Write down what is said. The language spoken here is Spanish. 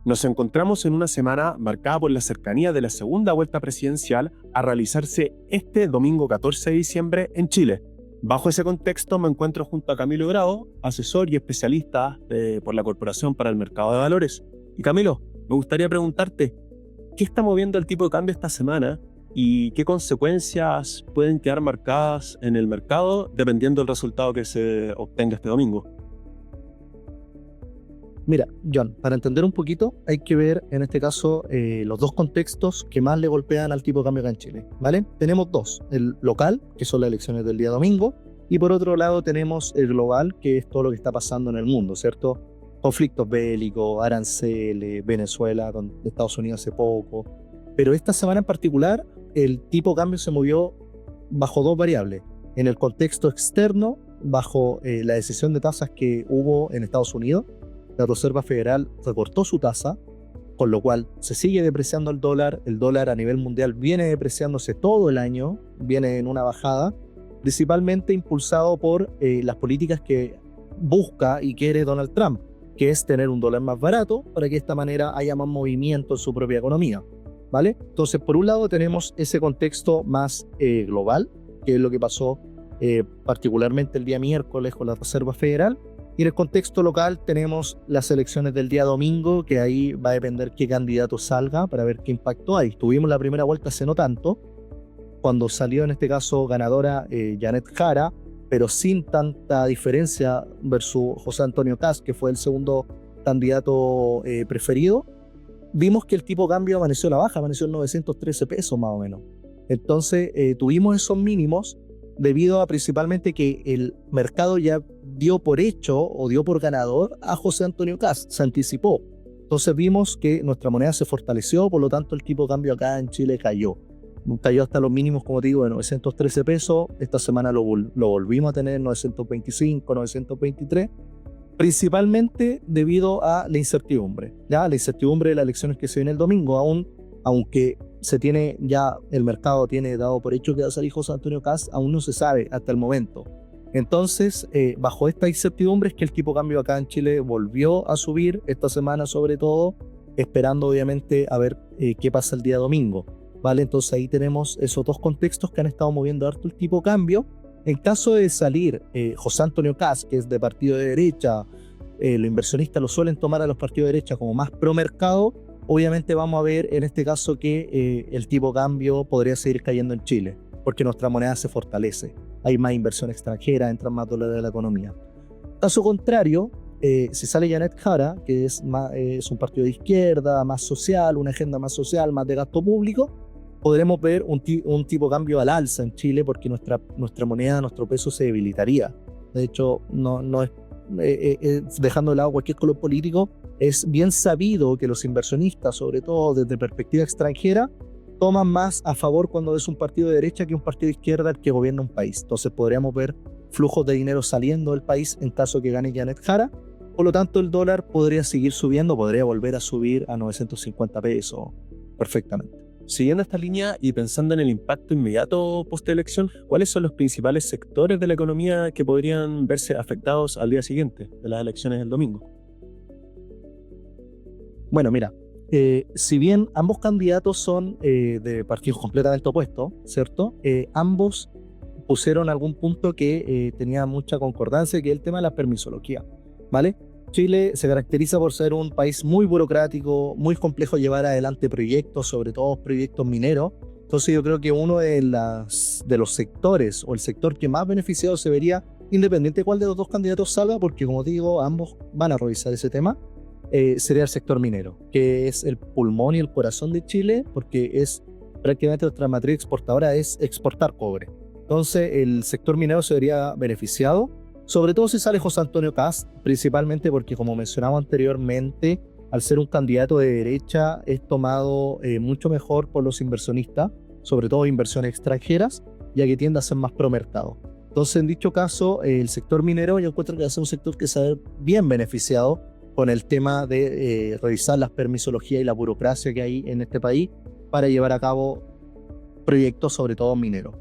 Nos encontramos en una semana marcada por la cercanía de la segunda vuelta presidencial a realizarse este domingo 14 de diciembre en Chile. Bajo ese contexto me encuentro junto a Camilo Grau, asesor y especialista por la Corporación para el Mercado de Valores. Y Camilo, me gustaría preguntarte, ¿qué está moviendo el tipo de cambio esta semana y qué consecuencias pueden quedar marcadas en el mercado dependiendo del resultado que se obtenga este domingo? Mira, John, para entender un poquito hay que ver en este caso los dos contextos que más le golpean al tipo de cambio acá en Chile, ¿vale? Tenemos dos, el local, que son las elecciones del día domingo, y por otro lado tenemos el global, que es todo lo que está pasando en el mundo, ¿cierto? Conflictos bélicos, aranceles, Venezuela con Estados Unidos hace poco, pero esta semana en particular el tipo de cambio se movió bajo dos variables, en el contexto externo, bajo la decisión de tasas que hubo en Estados Unidos. La Reserva Federal recortó su tasa, con lo cual se sigue depreciando el dólar a nivel mundial viene depreciándose todo el año, viene en una bajada, principalmente impulsado por las políticas que busca y quiere Donald Trump, que es tener un dólar más barato para que de esta manera haya más movimiento en su propia economía, ¿vale? Entonces, por un lado tenemos ese contexto más global, que es lo que pasó particularmente el día miércoles con la Reserva Federal. Y en el contexto local tenemos las elecciones del día domingo, que ahí va a depender qué candidato salga para ver qué impacto hay. Tuvimos la primera vuelta hace no tanto, cuando salió en este caso ganadora Janet Jara, pero sin tanta diferencia versus José Antonio Kast, que fue el segundo candidato preferido. Vimos que el tipo de cambio amaneció a la baja, amaneció en 913 pesos más o menos. Entonces tuvimos esos mínimos debido a principalmente que el mercado ya dio por hecho o dio por ganador a José Antonio Kast, se anticipó. Entonces vimos que nuestra moneda se fortaleció, por lo tanto el tipo de cambio acá en Chile cayó. Cayó hasta los mínimos, como te digo, de 913 pesos. Esta semana lo volvimos a tener en 925, 923, principalmente debido a la incertidumbre. ¿Ya? La incertidumbre de las elecciones que se viene el domingo, aunque se tiene ya, el mercado tiene dado por hecho que va a salir José Antonio Kast, aún no se sabe hasta el momento. Entonces, bajo esta incertidumbre es que el tipo de cambio acá en Chile volvió a subir esta semana, sobre todo, esperando obviamente a ver qué pasa el día domingo, ¿vale? Entonces ahí tenemos esos dos contextos que han estado moviendo harto el tipo de cambio. En caso de salir José Antonio Kast, que es de partido de derecha, los inversionistas lo suelen tomar a los partidos de derecha como más pro mercado. Obviamente vamos a ver en este caso que el tipo de cambio podría seguir cayendo en Chile, porque nuestra moneda se fortalece. Hay más inversión extranjera, entran más dólares a la economía. Caso contrario, si sale Janet Jara, que es un partido de izquierda, más social, una agenda más social, más de gasto público, podremos ver un tipo de cambio al alza en Chile, porque nuestra moneda, nuestro peso se debilitaría. De hecho, no es dejando de lado cualquier color político, es bien sabido que los inversionistas, sobre todo desde perspectiva extranjera, toman más a favor cuando es un partido de derecha que un partido de izquierda el que gobierna un país. Entonces podríamos ver flujos de dinero saliendo del país en caso que gane Janet Jara. Por lo tanto, el dólar podría seguir subiendo, podría volver a subir a 950 pesos perfectamente. Siguiendo esta línea y pensando en el impacto inmediato post-elección, ¿cuáles son los principales sectores de la economía que podrían verse afectados al día siguiente de las elecciones del domingo? Bueno, mira, si bien ambos candidatos son de partidos completamente opuestos, ¿cierto? Ambos pusieron algún punto que tenía mucha concordancia, que es el tema de la permisología, ¿vale? Chile se caracteriza por ser un país muy burocrático, muy complejo llevar adelante proyectos, sobre todo proyectos mineros. Entonces yo creo que uno de los sectores o el sector que más beneficiado se vería, independiente de cuál de los dos candidatos salga, porque como digo, ambos van a revisar ese tema, sería el sector minero, que es el pulmón y el corazón de Chile, porque es prácticamente nuestra matriz exportadora es exportar cobre. Entonces el sector minero se vería beneficiado, sobre todo si sale José Antonio Kast, principalmente porque, como mencionamos anteriormente, al ser un candidato de derecha es tomado mucho mejor por los inversionistas, sobre todo inversiones extranjeras, ya que tiende a ser más pro mercado. Entonces, en dicho caso, el sector minero yo encuentro que va a ser un sector que se va a ver bien beneficiado con el tema de revisar las permisologías y la burocracia que hay en este país para llevar a cabo proyectos, sobre todo mineros.